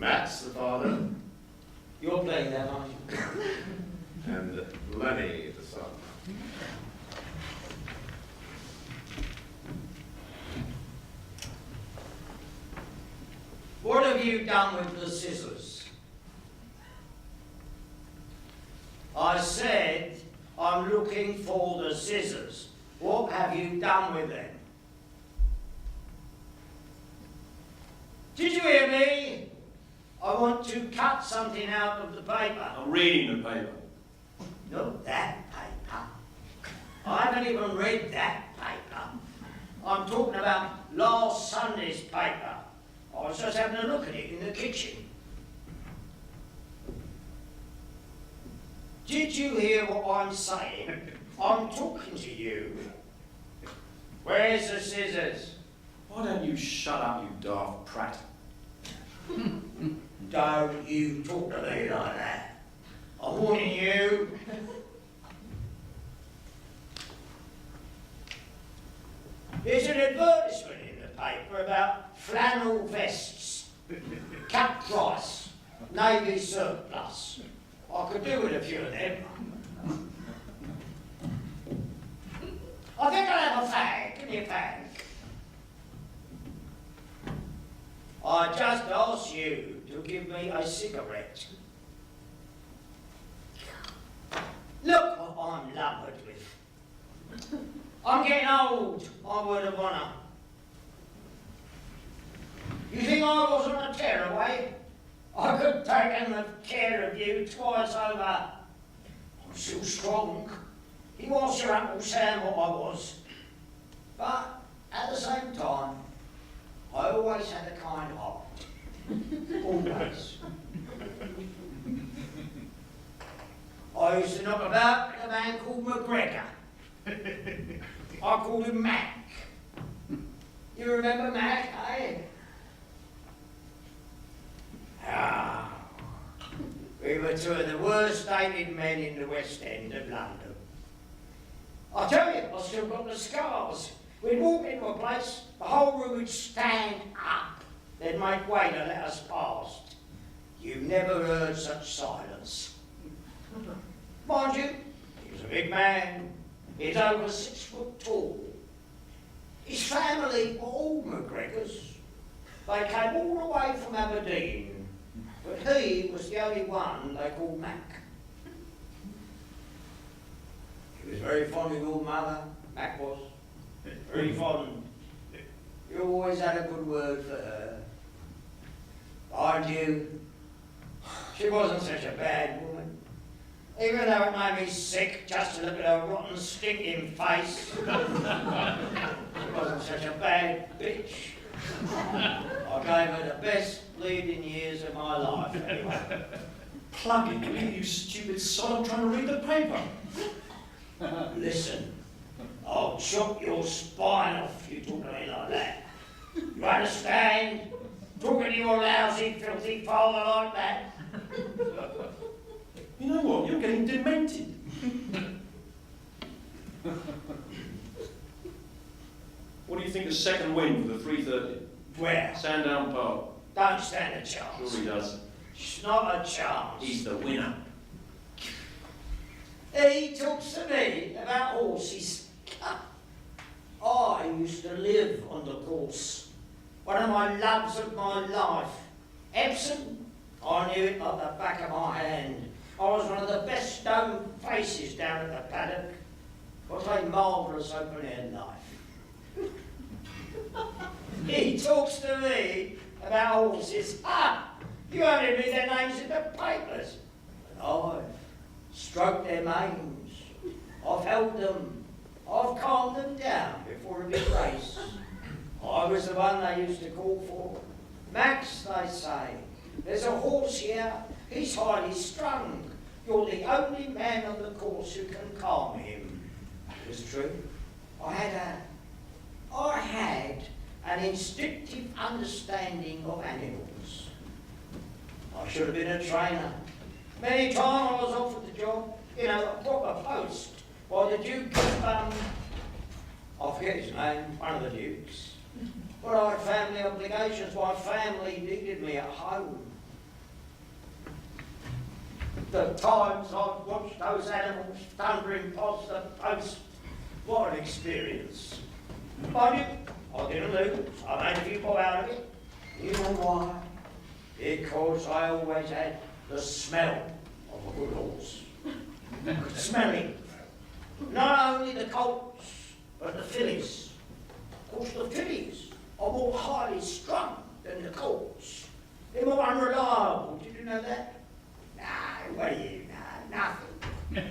Matt's the father. You're playing that, aren't you? And Lenny, the son. What have you done with the scissors? I said I'm looking for the scissors. What have you done with them? Did you hear me? I want to cut something out of the paper. I'm reading the paper. Not that paper. I haven't even read that paper. I'm talking about last Sunday's paper. I was just having a look at it in the kitchen. Did you hear what I'm saying? I'm talking to you. Where's the scissors? Why don't you shut up, you daft prat? Don't you talk to me like that. I'm warning you. There's an advertisement in the paper about flannel vests, cut price, navy surplus. I could do with a few of them. I think I'll have a fag. Give me a fag. I just asked you to give me a cigarette. Look what I'm lumbered with. I'm getting old, my word of honour. You think I wasn't a tearaway? I could take care of you twice over. I'm still strong. He was your Uncle Sam what I was. But at the same time, I always had a kind heart. Always. I used to knock about with a man called McGregor. I called him Mac. You remember Mac, eh? Ah, we were two of the worst dated men in the West End of London. I tell you, I've still got the scars. We'd walk into a place, the whole room would stand up. They'd make way to let us past. You never heard such silence. Mind you, he was a big man. He's over 6 foot tall. His family were all McGregors. They came all the way from Aberdeen, but he was the only one they called Mac. He was very fond of your mother, Mac was. Very fond. You always had a good word for her. Mind you, she wasn't such a bad woman. Even though it made me sick just to look at her rotten, stinking face. She wasn't such a bad bitch. I gave her the best bleeding years of my life, anyway. Plug it in, you stupid sod. I'm trying to read the paper. Listen, I'll chop your spine off if you talk to me like that. You understand? Talking to your lousy, filthy father like that. You know what? You're getting demented. What do you think of second wind for the 3:30? Where? Sandown Park. Don't stand a chance. Sure he does. It's not a chance. He's the winner. He talks to me about horses. I used to live on the course. One of my loves of my life. Epsom, I knew it like the back of my hand. I was one of the best known faces down at the paddock. What a marvellous open-air life. He talks to me about horses. You only read their names in the papers. But I've stroked their manes. I've held them. I've calmed them down before a big race. I was the one they used to call for. Max, they say. There's a horse here. He's highly strung. You're the only man on the course who can calm him. It was true. I had an instinctive understanding of animals. I should have been a trainer. Many times I was offered the job, a proper post, by the Duke of, I forget his name, one of the dukes. But I had family obligations. My family needed me at home. The times I've watched those animals thundering past the post, what an experience. Mind you, I didn't lose. I made a few bob out of it. You know why? Because I always had the smell of a good horse. Could smell it. Not only the colts, but the fillies. Of course, the fillies are more highly strung than the colts. They're more unreliable. Did you know that? Nah, what do you know? Nothing.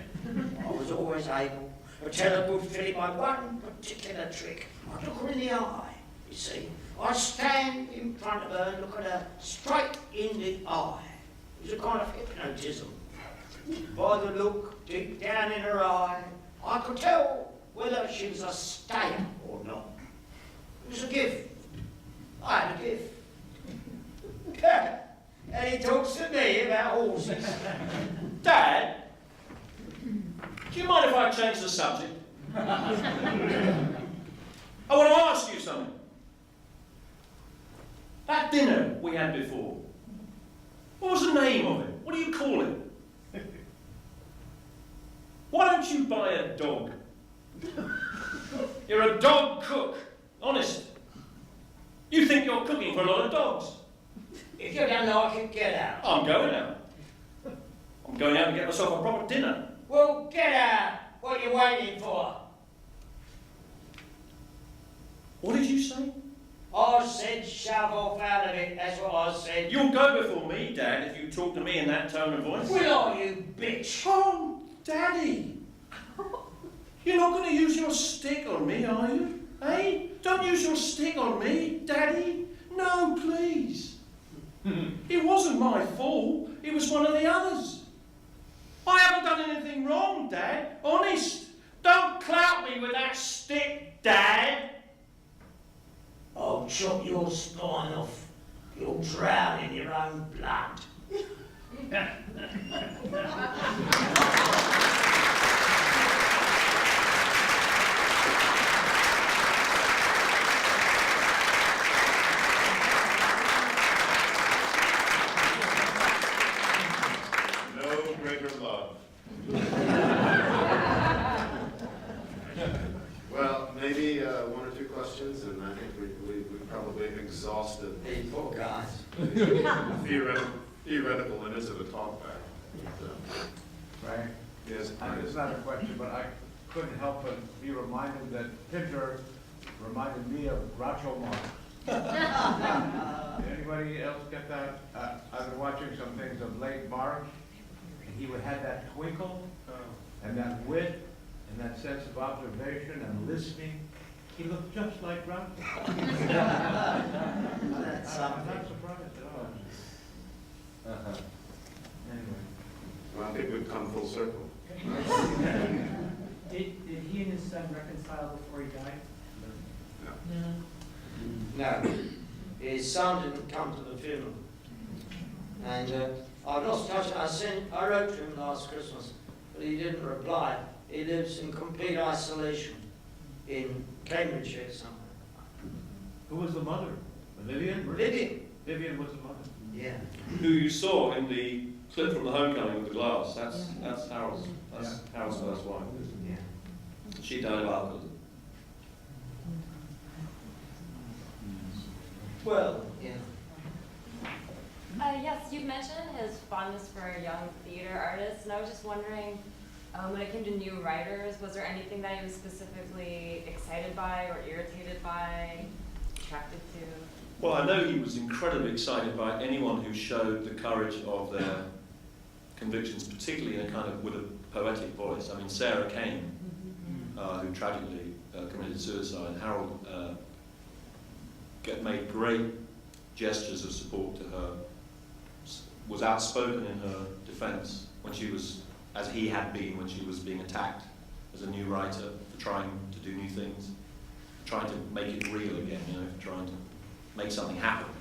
I was always able to tell a good filly by one particular trick. I look her in the eye, you see. I stand in front of her and look at her straight in the eye. It was a kind of hypnotism. By the look deep down in her eye, I could tell whether she was a stayer or not. It was a gift. I had a gift. And he talks to me about horses. Dad, do you mind if I change the subject? I want to ask you something. That dinner we had before, what was the name of it? What do you call it? Why don't you buy a dog? You're a dog cook, honest. You think you're cooking for a lot of dogs. If you don't like it, get out. I'm going out. I'm going out to get myself a proper dinner. Well, get out. What are you waiting for? What did you say? I said shove off out of it, that's what I said. You'll go before me, Dad, if you talk to me in that tone of voice. Will I, you bitch? Oh, Daddy! You're not going to use your stick on me, are you? Eh? Don't use your stick on me, Daddy. No, please. It wasn't my fault. It was one of the others. I haven't done anything wrong, Dad. Honest. Don't clout me with that stick, Dad. I'll chop your spine off. You'll drown in your own blood. No greater love. Well, maybe one or two questions, and I think we probably exhausted These poor guys. theoretical limits of a talk back. Right? Yes, It's not a question, but I couldn't help but be reminded that Pinter reminded me of Groucho Marx. Did anybody else get that? I've been watching some things of late Marx, and he would have that twinkle and that wit and that sense of observation and listening. He looked just like Groucho. That's I'm something. not surprised at all. Anyway. Well, I think we've come full circle. Did he and his son reconcile before he died? No. His son didn't come to the funeral. And I lost touch. I wrote to him last Christmas, but he didn't reply. He lives in complete isolation in Cambridgeshire somewhere. Who was the mother? Vivian? Vivian. Vivian was the mother. Yeah. Who you saw in the clip from the homecoming with the glass, that's Harold's. That's Harold's first wife. Yeah. She died of alcoholism. Well, yeah. Yes, you mentioned his fondness for young theater artists, and I was just wondering, when it came to new writers, was there anything that he was specifically excited by or irritated by, attracted to? Well, I know he was incredibly excited by anyone who showed the courage of their convictions, particularly in a kind of with a poetic voice. I mean, Sarah Kane, who tragically committed suicide, Harold made great gestures of support to her, was outspoken in her defence when she was, as he had been when she was being attacked as a new writer, for trying to do new things, trying to make it real again, for trying to make something happen.